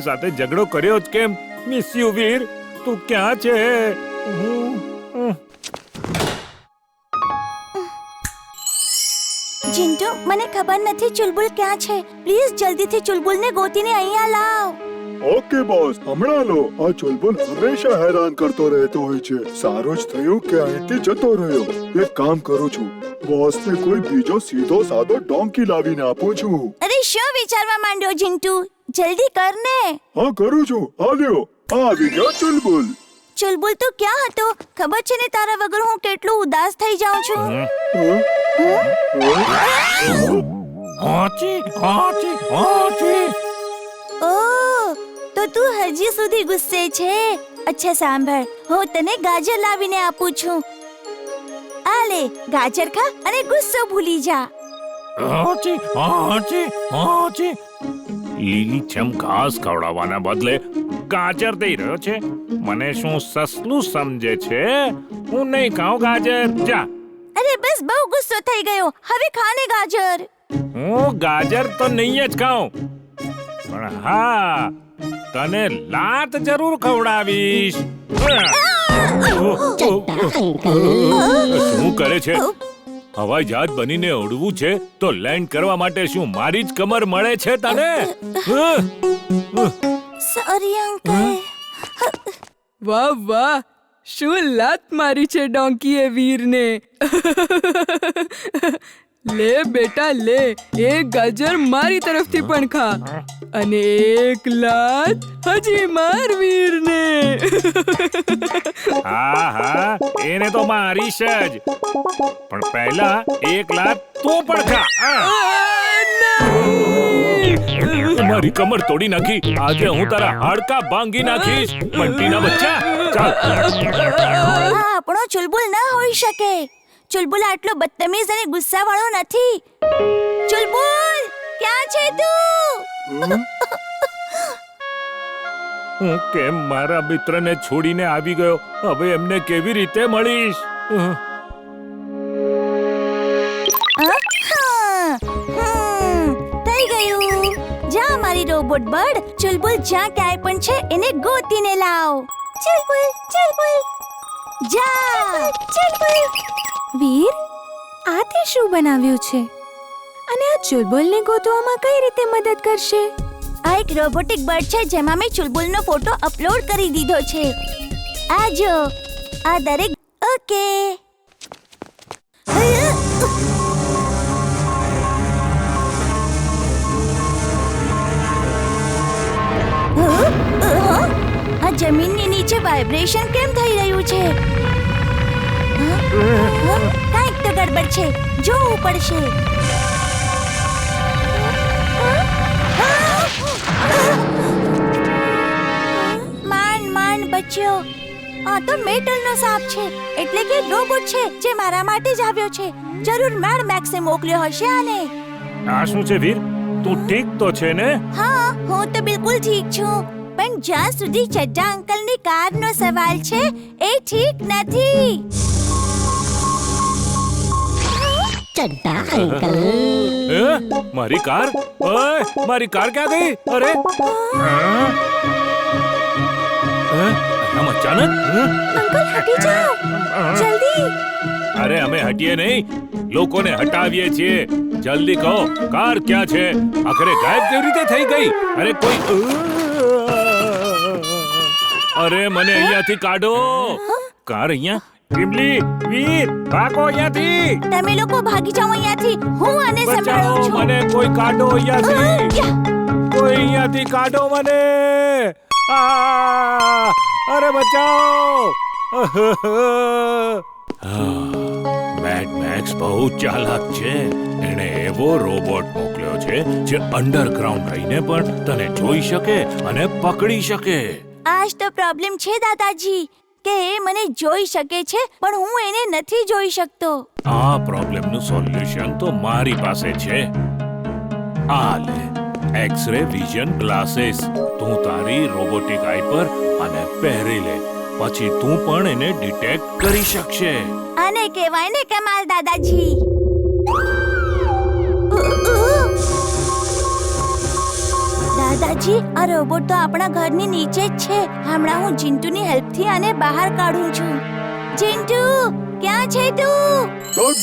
સાથે ઝઘડો કર્યો જ કેમ? મિસ યુ વીર, તું ક્યાં છે? જીન્ટુ, મને ખબર નથી ચુલબુલ ક્યાં છે. પ્લીઝ જલ્દીથી ચુલબુલને ગોતીને અહીંયા લાવ. ઓકે બોસ, હમણાં લો. આ ચુલબુલ હંમેશા હેરાન કરતો રહેતો હોય છે. સારું જ થયું કે અહીંથી જતો રહ્યો. એક કામ કરું છું, બોસને કોઈ બીજો સીધો સાદો ડોંકી લાવીને આપું છું. અરે શું વિચારવા માંડ્યો જીન્ટુ? જલ્દી કર ને. હા, કરું છું. હાલ્યો, આવી ગયો ચુલબુલ. ચુલબુલ તો ક્યાં હતો? ખબર છે ને તારા વગર હું કેટલું ઉદાસ થઈ જાઉં છું. ઓહ, તો તું હજી સુધી ગુસ્સે છે? અચ્છા સાંભળ, હું તને ગાજર લાવીને આપું છું. આ લે, ગાજર ખા અને ગુસ્સો ભૂલી જા. લીલીછમ ઘાસ ખવડાવવાના બદલે ગાજર દઈ રહ્યો છે. મને શું સસલું સમજે છે? હું નહીં ખાઉં ગાજર. જા. અરે બસ, બહુ ગુસ્સો થઈ ગયો. હવે ખાને ગાજર. હું ગાજર તો નહીં જ ખાઉં, પણ હા, તને લાત જરૂર ખવડાવીશ. શું કરે છે? હવાઈ જહાજ બનીને ઉડવું છે તો લેન્ડ કરવા માટે શું મારી જ કમર મળે છે તને? Sorry uncle. વાહ વાહ, શું લાત મારી છે ડોંકીએ વીરને. લે બેટા લે, એક ગાજર મારી તરફથી પણ ખા અને એક લાત હજી માર વીરને. હા હા, એને તો મારીશ જ, પણ પહેલા એક લાત તું પણ ખા. મારી કમર તોડી નાખી. આજે હું તારા હાડકા ભાંગી નાખીશ. બંટીના બચ્ચા, ચાલ. આ આપણો ચુલબુલ ના હોઈ શકે. ચુલબુલ આટલો બદતમીઝ અને ગુસ્સાવાળો નથી. ચુલબુલ, ક્યાં છે તું? હું કેમ મારા મિત્રને છોડીને આવી ગયો? હવે એમને કેવી રીતે મળીશ? થઈ ગયું. જા મારી રોબોટ બર્ડ. ચુલબુલ જ્યાં ક્યાંય પણ છે એને ગોતીને લાવ. ચુલબુલ, ચુલબુલ, જા. ચુલબુલ. વીર, આ તે શું બનાવ્યું છે અને આ ચુલબુલને ગોતવામાં કઈ રીતે મદદ કરશે? આ એક રોબોટિક બર્ડ છે જેમાં મેં ચુલબુલનો ફોટો અપલોડ કરી દીધો છે. આ જો, આ દરેક. ઓકે. આ જમીનની નીચે વાઇબ્રેશન કેમ થઈ રહ્યું છે? કાંઈક તો ગડબડ છે. જોવું પડશે. માંડ માંડ બચ્યો. આ તો મેટલનો સાપ છે, એટલે કે રોબોટ છે જે મારા માટે જ આવ્યો છે. જરૂર મેડ મેક્સે મોકલ્યો હશે આને. આ શું છે વીર? તું ઠીક તો છે ને? હા, હું તો બિલકુલ ઠીક છું, પણ જ્યાં સુધી ચડ્ડા અંકલની કારનો સવાલ છે એ ઠીક નથી. ચડ્ડા અંકલ, મારી કાર? ઓય, મારી કાર ક્યાં ગઈ? અરે અચાનક. અંકલ હટી જાઓ જલ્દી. અરે અમે હટીએ નહીં, લોકોને હટાવીએ છીએ. જલ્દી કહો, કાર ક્યાં છે? આખરે ગાયબ કેવી રીતે થઈ ગઈ? અરે કોઈ, અરે મને અહીંયાથી કાઢો. કાર અહીંયા. ટીમલી, વીર, ભાગો અહીંયાથી. તમે લોકો ભાગી જાઓ અહીંયાથી. હું આને બચાવો સંભાળું છું. મને, કોઈ કાઢો અહીંયાથી. કોઈ અહીંયાથી કાઢો મને. અરે બચાવો. મેડ મેક્સ બહુ ચાલાક છે. એણે એવો રોબોટ મોકલ્યો છે જે અંડરગ્રાઉન્ડ રહીને પણ તને જોઈ શકે અને પકડી શકે. આજ તો પ્રોબ્લેમ છે દાદાજી કે એ મને જોઈ શકે છે પણ હું એને નથી જોઈ શકતો. આ પ્રોબ્લેમનું સોલ્યુશન તો મારી પાસે છે. આ લે, એક્સ-રે વિઝન ગ્લાસીસ. તું તારી રોબોટિક આઈ પર આને પહેરી લે, પછી તું પણ એને ડિટેક્ટ કરી શકશે. આને કહેવાય ને કમાલ દાદાજી. દાદાજી, આ રોબોટ તો આપણા ઘરની નીચે જ છે. હમણાં હું ચિંટુની હેલ્પથી આને બહાર કાઢું છું. ચિંટુ, ક્યાં છે તું? હું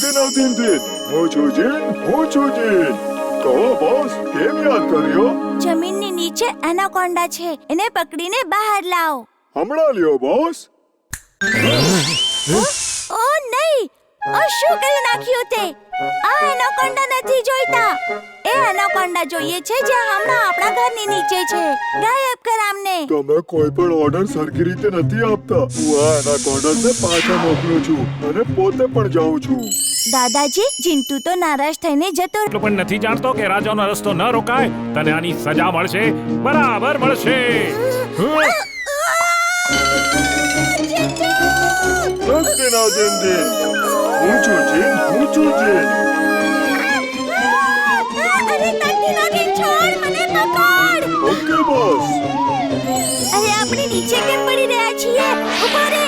છું જીન. કહો બોસ, કેમ યાદ કર્યો? જમીનની નીચે એનાકોન્ડા છે, એને પકડીને બહાર લાવ. હમણાં લ્યો બોસ. ઓ નહીં, આ શું કરી નાખ્યું તે? આ એનાકોન્ડા નથી જોઈતા. એ એનાકોન્ડા જોઈએ છે જે હમણાં આપણા ઘરની નીચે છે. ગાયબ કર આમને. તમે કોઈ પણ ઓર્ડર સરખી રીતે નથી આપતા. હું આ એનાકોન્ડાને પાછા મોકલું છું અને પોતે પણ જાઉં છું. દાદાજી, ચિંટુ તો નારાજ થઈને જતો. એટલું પણ નથી જાણતો કે રાજાનો રસ્તો ન રોકાય. તને આની સજા મળશે, બરાબર મળશે. હું છું જીન. અરે તકતી નાગિન, છોડ મને, પકડ. Okay boss. અરે આપણે નીચે કેમ પડી રહ્યા છીએ? ઊભો રે.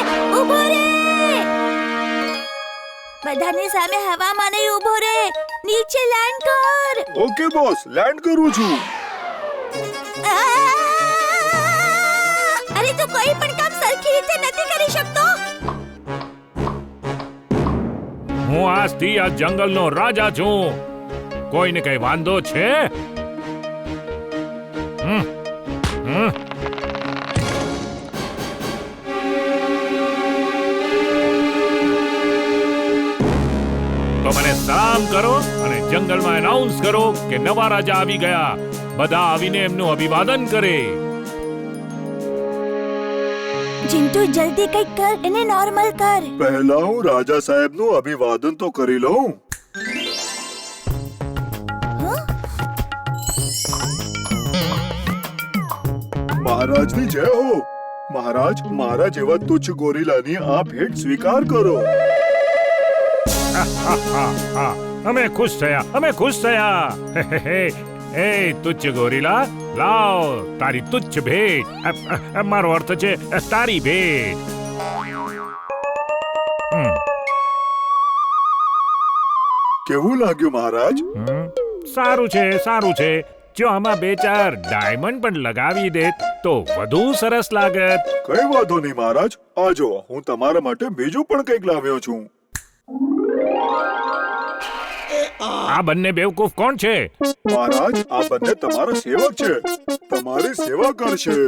બધાની સામે હવામાં નહીં ઊભો રે. નીચે લેન્ડ કર. ઓકે બોસ, લેન્ડ કરું છું. અરે તું કોઈ પણ કામ સરખી રીતે નથી કરી શકતો. હું આજથી આ જંગલનો રાજા છું. કોઈને કઈ વાંધો છે? તો મને સલામ કરો અને જંગલમાં એનાઉન્સ કરો કે નવા રાજા આવી ગયા. બધા આવીને એમનું અભિવાદન કરે. ચિંટુ, જલ્દી કંઈક કર, એને નોર્મલ કર. પહેલા હું રાજા સાહેબનું અભિવાદન તો કરી લઉં. મહારાજની જય હો. મહારાજ, મારા જેવા તુચ્છ ગોરીલાની આ ભેટ સ્વીકાર કરો. અમે ખુશ થયા. એ તુચ્છ ગોરીલા, લાવ તારી તુચ્છ ભેટ. મારો અર્થ છે તારી ભેટ. કેવું લાગ્યું મહારાજ? સારું છે. જો આમાં 2-4 ડાયમંડ પણ લગાવી દે તો વધુ સરસ લાગત. કઈ વાંધો નહીં મહારાજ. આ જો, હું તમારા માટે બીજું પણ કંઈક લાવ્યો છું. આ બંને બેવકૂફ કોણ છે? મહારાજ, આ બંને તમારા સેવક છે. તમારી સેવા કરશે.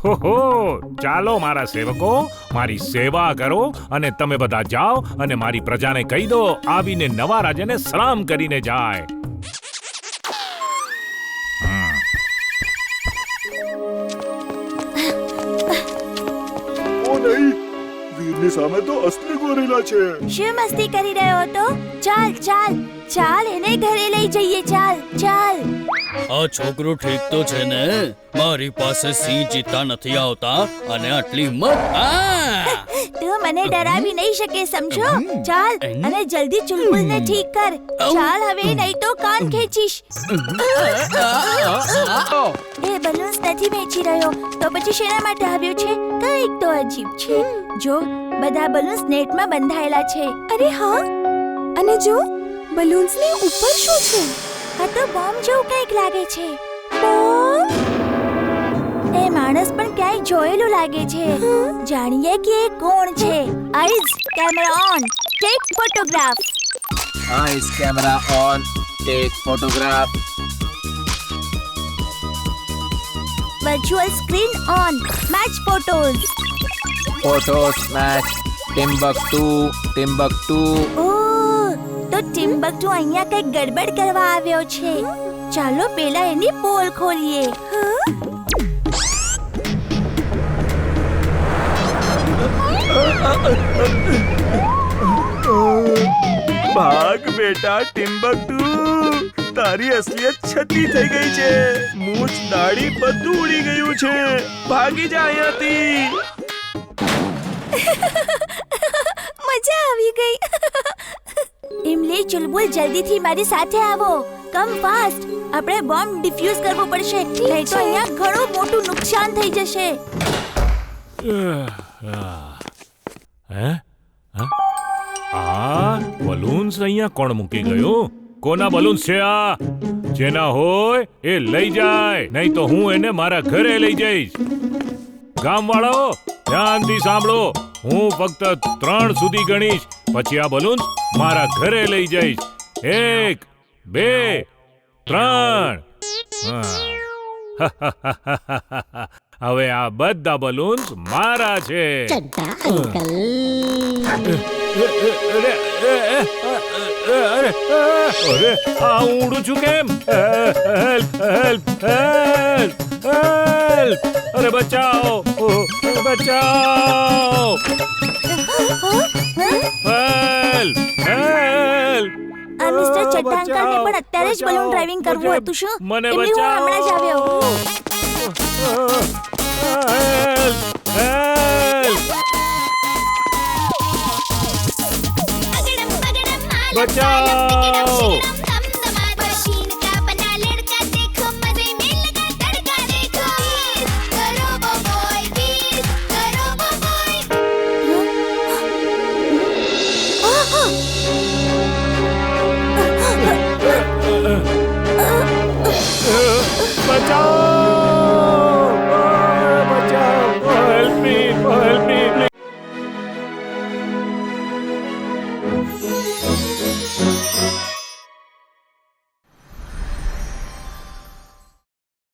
ઓહો, ચાલો મારા સેવકો, મારી સેવા કરો અને તમે બધા જાઓ અને મારી પ્રજાને કહી દો આવીને નવા રાજાને સલામ કરીને જાય. ઓ નહીં, વીરની સામે તો અસલી ગોરીલા છે. શું મસ્તી કરી રહ્યો હતો? ચાલ, એને ઘરે લઈ જઈએ. ચાલ. આ છોકરો ઠીક તો છે ને? મારી પાસે સિંહ ચિત્તા નથી આવતા અને આટલી તું મને ડરાવી નહીં શકે, સમજો? ચાલ અને જલ્દી ચુલબુલને ઠીક કર. ચાલ હવે, નહીં તો કાન ખેંચીશ. એ બલૂન્સ નથી વેચી રહ્યો તો પછી શેના માટે આવ્યો છે? કંઈક તો અજીબ છે. જો, બધા બલૂન્સ નેટમાં બંધાયેલા છે. અરે હા, અને જો બલૂન્સની ઉપર શું છે? આ તો બોમ્બ જેવું કંઈક લાગે છે. બોમ્બ? એ માણસ પણ ક્યાંય જોયેલું લાગે છે. જાણીએ કે એ કોણ છે. Eyes, camera on, take photograph. Eyes, camera on, take photograph. Virtual screen on, match photos. Photos match. Timbuktu. ઓ, તો ટિમ્બકટુ અહીંયા કંઈક ગડબડ કરવા આવ્યો છે. ચાલો પેલા એની પોલ ખોલીએ. ભાગ બેટા ટિમ્બકટુ, તારી અસલિયત છતી થઈ ગઈ છે. મૂછ, દાઢી બધું ઉડી ગયું છે. ભાગી જા અહીંયાથી. મજા આવી ગઈ. ઇમલી, ચુલબુલ, જલ્દીથી મારી સાથે આવો. કમ ફાસ્ટ. આપણે બોમ્બ ડિફ્યુઝ કરવો પડશે, નહીં તો અહીંયા ઘણું મોટું નુકસાન થઈ જશે. આ બલૂન્સ અહીંયા કોણ મૂકી ગયું? કોના બલૂન્સ છે આ? જેના હોય એ લઈ જાય, નહીં તો હું એને મારા ઘરે લઈ જઈશ. ગામવાળાઓ ધ્યાનથી સાંભળો, હું ફક્ત 3 સુધી ગણીશ, પછી આ બલૂન્સ મારા ઘરે લઈ જઈશ. 1, 2, 3. હવે આ બધા બલૂન્સ મારા છે. ચડ્ડા અંકલ અરે આ હું ઉડું છું કેમ? Help help help help! અરે બચાવો, બચાવો! Help help! મિસ્ટર ચડ્ડા અંકલને પણ અત્યારે જ બલૂન ડ્રાઇવિંગ કરવું હતું શું? મને એમની હું બચાવો! હમણાં જ આવ્યો. Help help! બચાવો! બચાવો! બચાવો! Help me, help me!